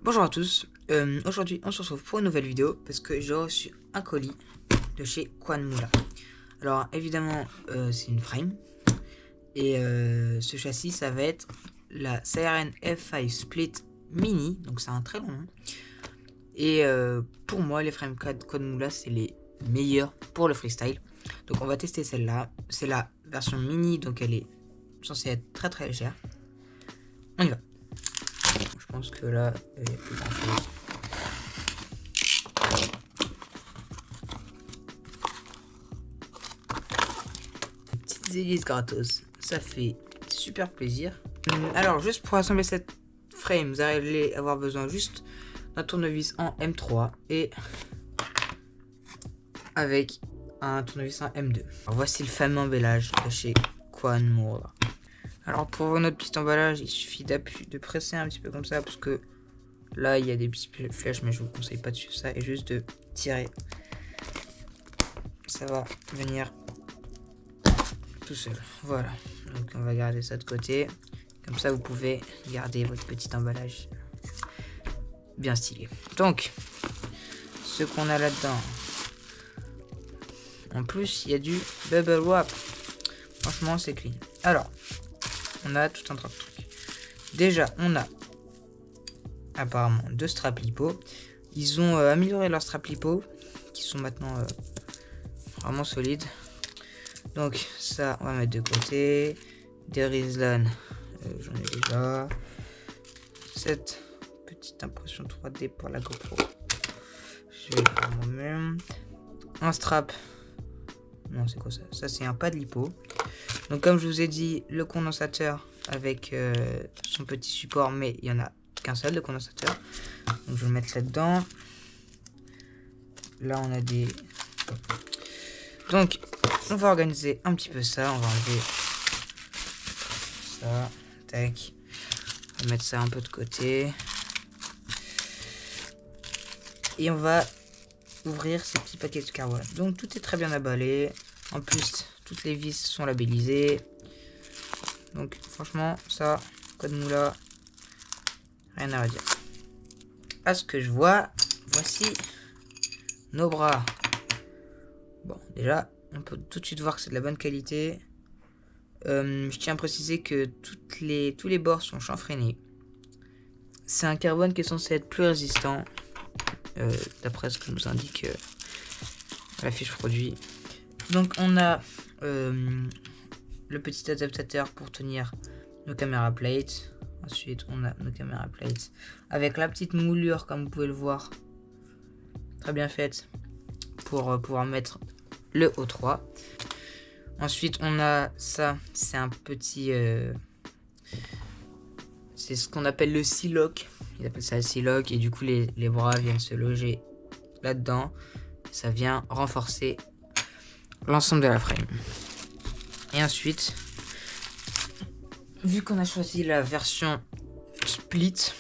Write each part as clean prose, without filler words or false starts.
Bonjour à tous, aujourd'hui on se retrouve pour une nouvelle vidéo parce que j'ai reçu un colis de chez Quanmoula. Alors évidemment c'est une frame et ce châssis ça va être la Siren F5 Split Mini, donc c'est un très long nom. Et pour moi les frames Quanmoula c'est les meilleurs pour le freestyle. Donc on va tester celle-là, c'est la version mini donc elle est censée être très très légère. On y va. Je pense que là il n'y a plus grand chose. Petites hélices gratos, ça fait super plaisir. Alors juste pour assembler cette frame, vous allez avoir besoin juste d'un tournevis en M3 et avec un tournevis en M2. Alors, voici le fameux emballage de chez Quanmoula. Alors pour notre petit emballage, il suffit de presser un petit peu comme ça parce que là il y a des petites flèches, mais je vous conseille pas de suivre ça et juste de tirer. Ça va venir tout seul. Voilà. Donc on va garder ça de côté. Comme ça vous pouvez garder votre petit emballage bien stylé. Donc ce qu'on a là-dedans. En plus il y a du bubble wrap. Franchement c'est clean. Alors on a tout un tas de trucs. Déjà on a apparemment deux straps lipo. Ils ont amélioré leurs straps lipo qui sont maintenant vraiment solides. Donc ça on va mettre de côté. Des Rizlan, j'en ai déjà. Cette petite impression 3D pour la GoPro, je vais le faire moi-même. Un strap, non c'est quoi ça? Ça c'est un pad lipo. Donc comme je vous ai dit, le condensateur avec son petit support, mais il y en a qu'un seul de condensateur. Donc je vais le mettre là-dedans. Là on a des... Donc on va organiser un petit peu ça. On va enlever ça. Tac. On va mettre ça un peu de côté. Et on va ouvrir ces petits paquets de carbone. Donc tout est très bien emballé. En plus, toutes les vis sont labellisées. Donc franchement, ça, Quanmoula, rien à redire. À ce que je vois, voici nos bras. Bon, déjà, on peut tout de suite voir que c'est de la bonne qualité. Je tiens à préciser que tous les bords sont chanfreinés. C'est un carbone qui est censé être plus résistant, d'après ce que nous indique la fiche produit. Donc on a le petit adaptateur pour tenir nos caméras plates. Ensuite on a nos caméras plates avec la petite moulure comme vous pouvez le voir, très bien faite pour pouvoir mettre le O3. Ensuite on a ça, c'est un petit c'est ce qu'on appelle le C-lock. Ils appellent ça le C-lock et du coup les bras viennent se loger là-dedans. Ça vient renforcer l'ensemble de la frame. Et ensuite, vu qu'on a choisi la version split,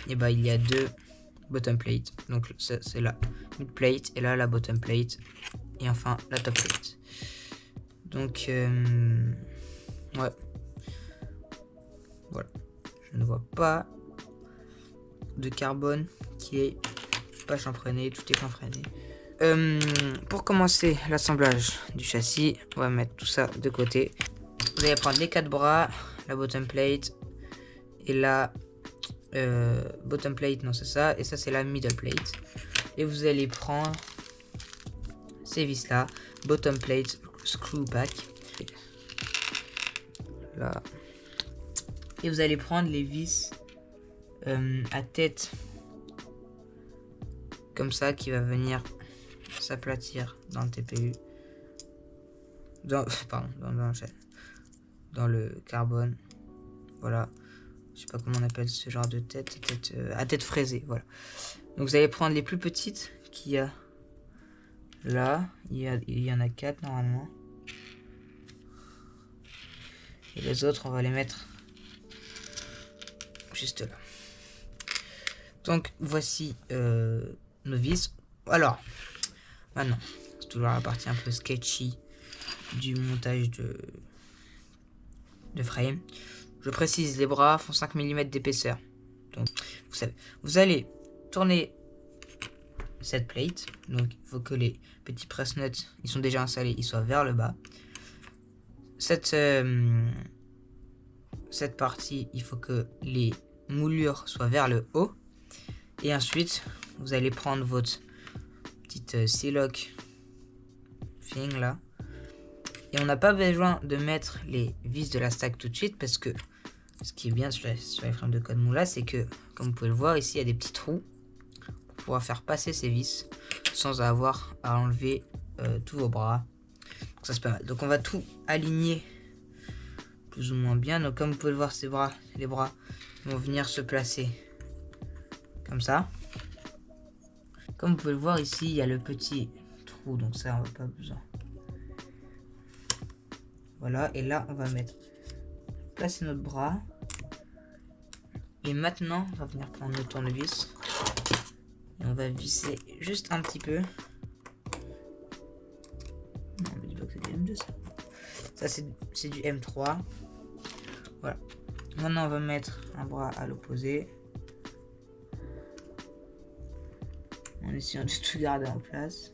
et bah il y a deux bottom plate. Donc c'est la mid plate et là la bottom plate et enfin la top plate. Donc ouais, voilà. Je ne vois pas de carbone qui est pas chanfreiné, tout est chanfreiné. Pour commencer l'assemblage du châssis, on va mettre tout ça de côté. Vous allez prendre les 4 bras, la bottom plate et la bottom plate, non c'est ça, et ça c'est la middle plate. Et vous allez prendre ces vis là, bottom plate screw back. Là. Et vous allez prendre les vis à tête comme ça qui va venir s'aplatir dans le TPU. Pardon, dans le carbone. Voilà. Je sais pas comment on appelle ce genre de tête. À tête fraisée, voilà. Donc vous allez prendre les plus petites qu'il y a là. Il y en a 4 normalement. Et les autres, on va les mettre juste là. Donc voici nos vis. Alors, maintenant, c'est toujours la partie un peu sketchy du montage de frame. Je précise, les bras font 5 mm d'épaisseur. Donc, vous allez tourner cette plate. Donc, il faut que les petits press-nuts, ils sont déjà installés, ils soient vers le bas. Cette partie, il faut que les moulures soient vers le haut. Et ensuite, vous allez prendre votre petite C-lock thing là. Et on n'a pas besoin de mettre les vis de la stack tout de suite parce que ce qui est bien sur les frames de code Moula, c'est que, comme vous pouvez le voir ici, il y a des petits trous pour pouvoir faire passer ces vis sans avoir à enlever tous vos bras. Donc ça c'est pas mal. Donc on va tout aligner plus ou moins bien. Donc comme vous pouvez le voir, les bras vont venir se placer comme ça. Comme vous pouvez le voir ici, il y a le petit trou, donc ça on va pas besoin. Voilà, et là on va placer notre bras. Et maintenant, on va venir prendre le tournevis. Et on va visser juste un petit peu. Non, mais dis pas que c'est du M2 ça. Ça c'est du M3. Voilà. Maintenant on va mettre un bras à l'opposé. En essayant de tout garder en place.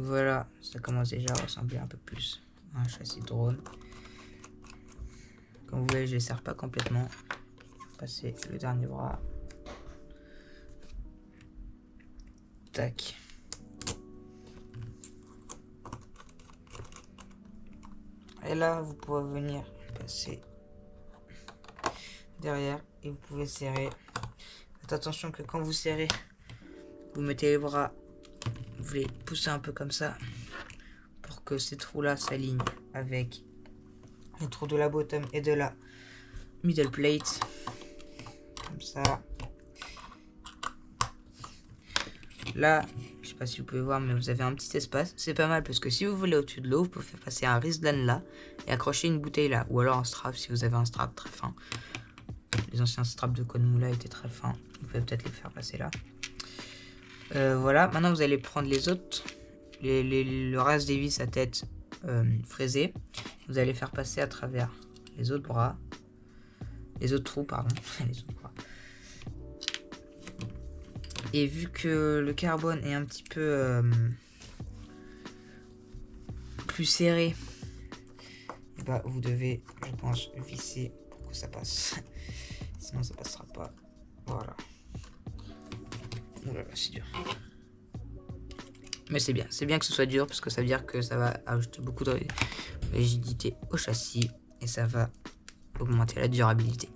Voilà, ça commence déjà à ressembler un peu plus à un châssis drone. Comme vous voyez, je ne serre pas complètement. Passer le dernier bras. Tac. Et là, vous pouvez venir passer derrière et vous pouvez serrer. Faites attention que quand vous serrez, vous mettez les bras, vous les poussez un peu comme ça pour que ces trous là s'alignent avec les trous de la bottom et de la middle plate. Comme ça. Là, je sais pas si vous pouvez voir, mais vous avez un petit espace. C'est pas mal parce que si vous voulez au-dessus de l'eau, vous pouvez faire passer un wristband là et accrocher une bouteille là. Ou alors un strap si vous avez un strap très fin. Les anciens straps de Code Moula étaient très fins. Vous pouvez peut-être les faire passer là. Voilà, maintenant vous allez prendre les autres, le reste des vis à tête fraisée. Vous allez faire passer à travers les autres bras, les autres trous, pardon, les autres bras. Et vu que le carbone est un petit peu plus serré, bah, vous devez, je pense, visser pour que ça passe. Sinon ça passera pas. Voilà. Oh là là, c'est dur. Mais c'est bien que ce soit dur parce que ça veut dire que ça va ajouter beaucoup de rigidité au châssis et ça va augmenter la durabilité.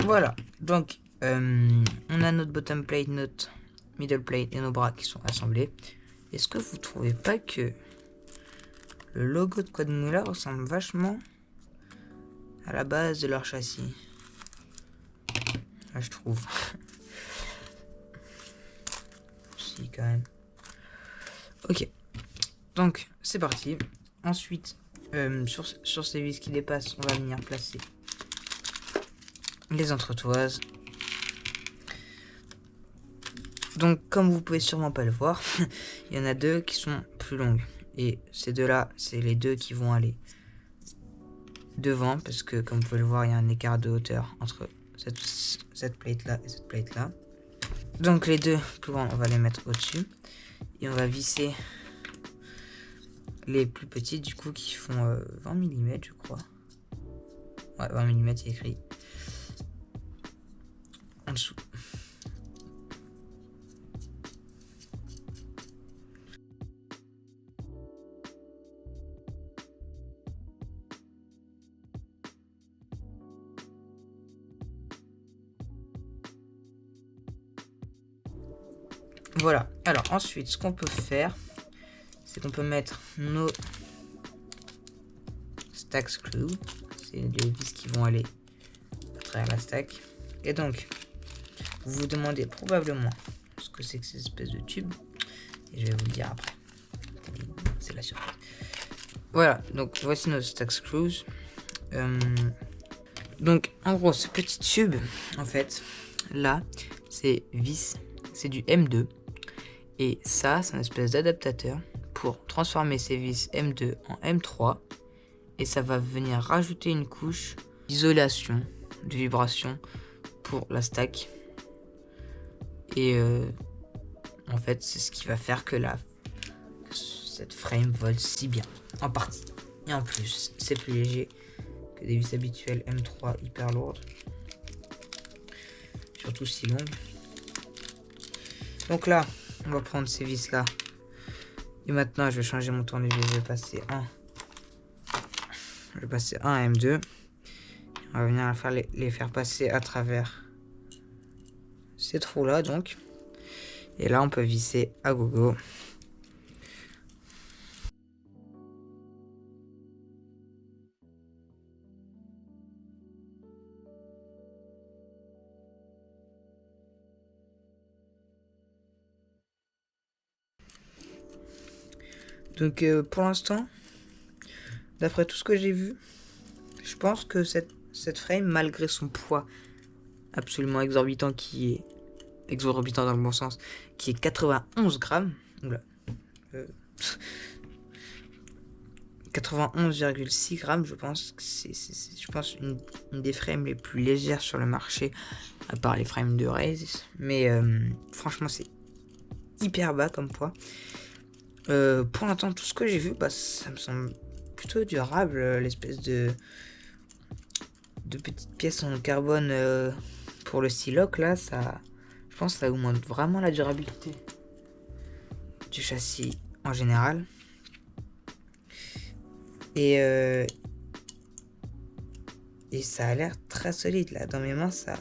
Voilà, donc on a notre bottom plate, notre middle plate et nos bras qui sont assemblés. Est-ce que vous trouvez pas que le logo de Code Moula ressemble vachement à la base de leur châssis? Là, je trouve. Si, quand même. Ok, donc c'est parti. Ensuite, sur ces vis qui dépassent, on va venir placer les entretoises. Donc comme vous pouvez sûrement pas le voir, il y en a deux qui sont plus longues. Et ces deux là, c'est les deux qui vont aller devant parce que comme vous pouvez le voir, il y a un écart de hauteur entre cette plate là et cette plate là. Donc les deux plus grands, on va les mettre au-dessus et on va visser les plus petits du coup qui font 20 mm je crois. Ouais, 20 mm il est écrit en dessous. Voilà, alors ensuite ce qu'on peut faire, c'est qu'on peut mettre nos stack screws, c'est les vis qui vont aller à travers la stack. Et donc, vous vous demandez probablement ce que c'est que ces espèces de tubes, et je vais vous le dire après. C'est la surprise. Voilà, donc voici nos stack screws. Donc en gros, ce petit tube, en fait, là, c'est vis, c'est du M2. Et ça, c'est une espèce d'adaptateur pour transformer ces vis M2 en M3. Et ça va venir rajouter une couche d'isolation, de vibration pour la stack. Et en fait, c'est ce qui va faire que cette frame vole si bien, en partie. Et en plus, c'est plus léger que des vis habituelles M3 hyper lourdes. Surtout si longues. Donc là, on va prendre ces vis là. Et maintenant, je vais changer mon tournevis. Je vais passer un à M2. On va venir les faire passer à travers ces trous là donc. Et là, on peut visser à gogo. Donc pour l'instant, d'après tout ce que j'ai vu, je pense que cette frame, malgré son poids absolument exorbitant qui est exorbitant dans le bon sens, qui est 91 grammes, oula, 91,6 grammes, je pense que c'est une des frames les plus légères sur le marché, à part les frames de Raze. Mais franchement, c'est hyper bas comme poids. Pour l'instant, tout ce que j'ai vu, bah, ça me semble plutôt durable, l'espèce de petites pièces en carbone pour le siloc là, ça, je pense que ça augmente vraiment la durabilité du châssis en général. Et ça a l'air très solide là, dans mes mains ça...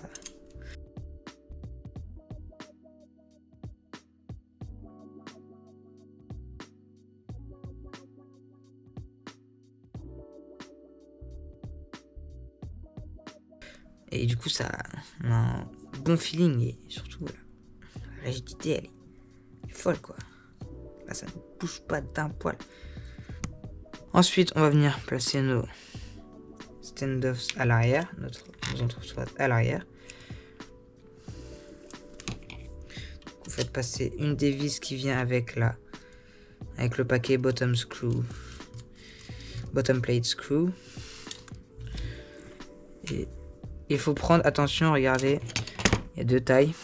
Et du coup, ça a un bon feeling et surtout, la rigidité, elle est folle quoi. Là, ça ne bouge pas d'un poil. Ensuite, on va venir placer nos stand-offs à l'arrière, nos entrechoises à l'arrière. Vous faites passer une des vis qui vient avec le paquet bottom plate screw. Et il faut prendre attention, regardez, il y a deux tailles.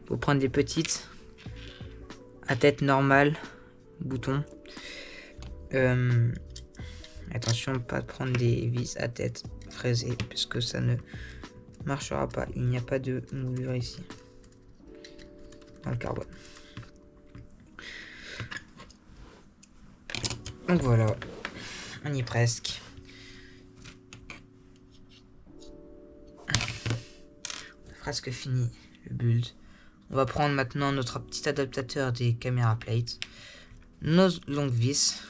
Il faut prendre des petites à tête normale, bouton. Attention, pas de prendre des vis à tête fraisée, puisque ça ne marchera pas. Il n'y a pas de moulure ici, dans le carbone. Donc voilà, on y est presque. Presque fini le build. On va prendre maintenant notre petit adaptateur des caméra plates, nos longues vis,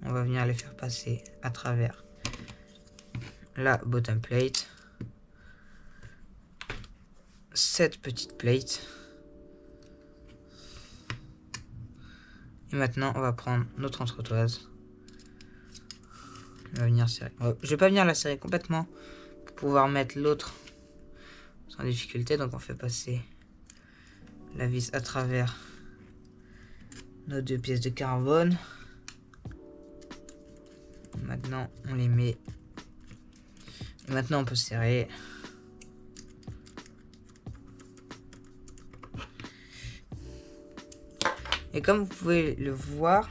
on va venir les faire passer à travers la bottom plate, cette petite plate, et maintenant on va prendre notre entretoise. On va venir serrer. Je vais pas venir la serrer complètement pour pouvoir mettre l'autre sans difficulté, donc on fait passer la vis à travers nos deux pièces de carbone. Maintenant, on les met. Et maintenant, on peut serrer. Et comme vous pouvez le voir,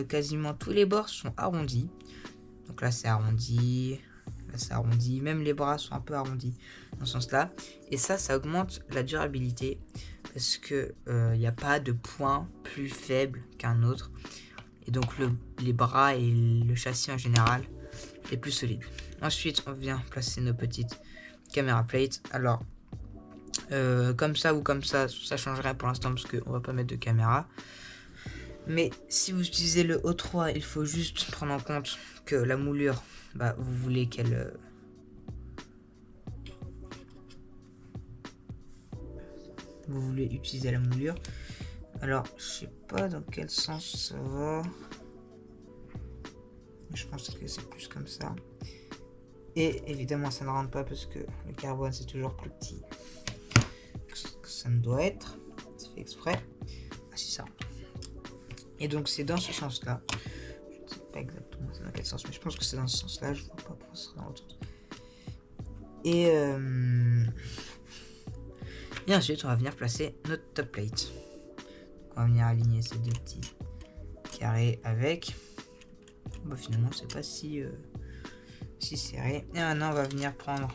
quasiment tous les bords sont arrondis. Donc là, c'est arrondi. Là, c'est arrondi. Même les bras sont un peu arrondis dans ce sens-là. Et ça augmente la durabilité. Parce que il n'y a pas de point plus faible qu'un autre. Et donc, les bras et le châssis en général est plus solide. Ensuite, on vient placer nos petites caméra plates. Alors, comme ça ou comme ça changerait pour l'instant parce qu'on va pas mettre de caméra. Mais si vous utilisez le O3, il faut juste prendre en compte que la moulure, bah, vous voulez qu'elle... Vous voulez utiliser la moulure. Alors, je sais pas dans quel sens ça va. Je pense que c'est plus comme ça. Et évidemment, ça ne rentre pas parce que le carbone, c'est toujours plus petit que ça ne doit être. C'est fait exprès. Ah, c'est ça. Et donc, c'est dans ce sens-là. Je ne sais pas exactement dans quel sens, mais je pense que c'est dans ce sens-là. Je ne vois pas pourquoi ce serait dans l'autre sens. Et ensuite, on va venir placer notre top plate. On va venir aligner ces deux petits carrés avec. Bah, finalement, c'est pas si serré. Et maintenant, on va venir prendre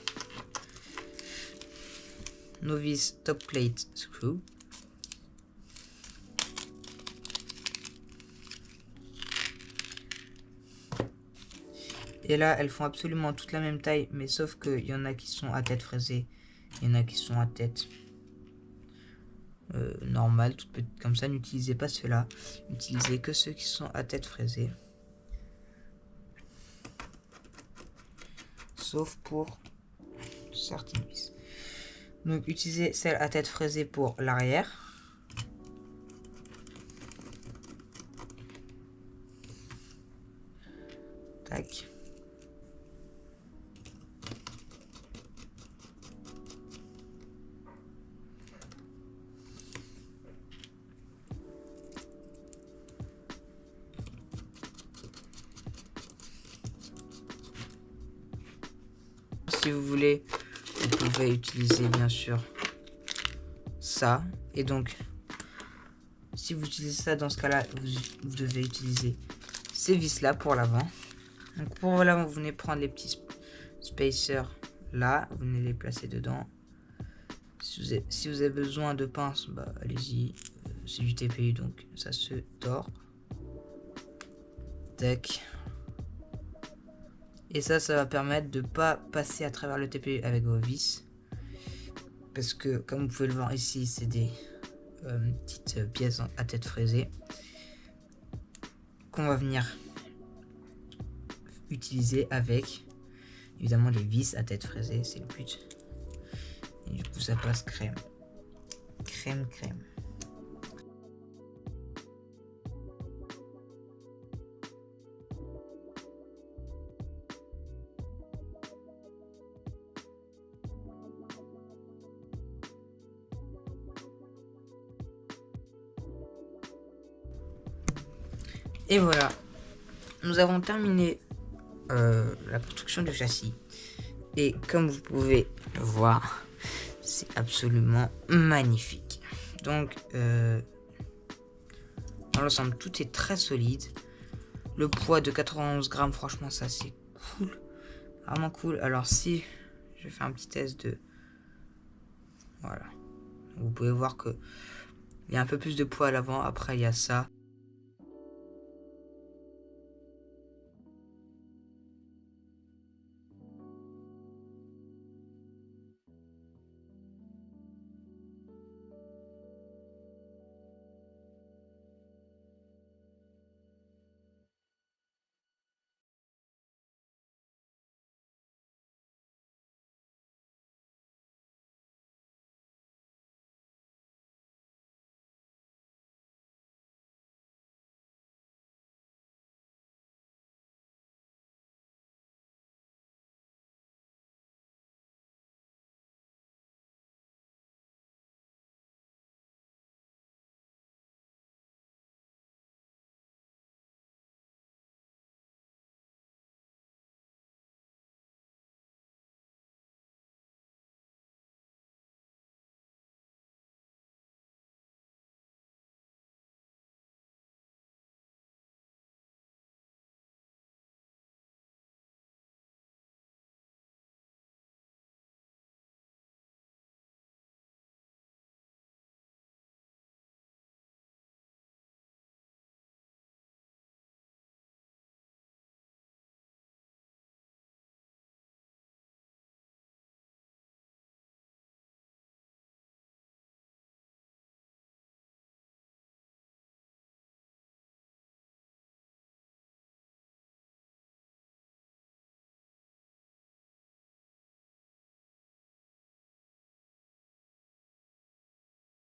nos vis top plate screw. Et là, elles font absolument toute la même taille, mais sauf qu'il y en a qui sont à tête fraisée, il y en a qui sont à tête normale, toute petite comme ça. N'utilisez pas ceux-là, utilisez que ceux qui sont à tête fraisée. Sauf pour certaines vis. Donc, utilisez celle à tête fraisée pour l'arrière. Tac. Si vous voulez, vous pouvez utiliser bien sûr ça. Et donc, si vous utilisez ça, dans ce cas-là, vous devez utiliser ces vis-là pour l'avant. Donc pour l'avant, vous venez prendre les petits spacers là, vous venez les placer dedans. Si vous avez besoin de pinces, bah allez-y. C'est du TPU, donc ça se tord. Tac. Et ça va permettre de pas passer à travers le TPU avec vos vis. Parce que, comme vous pouvez le voir ici, c'est des petites pièces à tête fraisée. Qu'on va venir utiliser avec, évidemment, les vis à tête fraisée. C'est le but. Et du coup, ça passe crème. Crème. Et voilà, nous avons terminé la construction du châssis. Et comme vous pouvez le voir, c'est absolument magnifique. Donc, dans l'ensemble, tout est très solide. Le poids de 91 grammes, franchement, ça c'est cool. Vraiment cool. Alors, si je fais un petit test de... Voilà. Vous pouvez voir que il y a un peu plus de poids à l'avant. Après, il y a ça.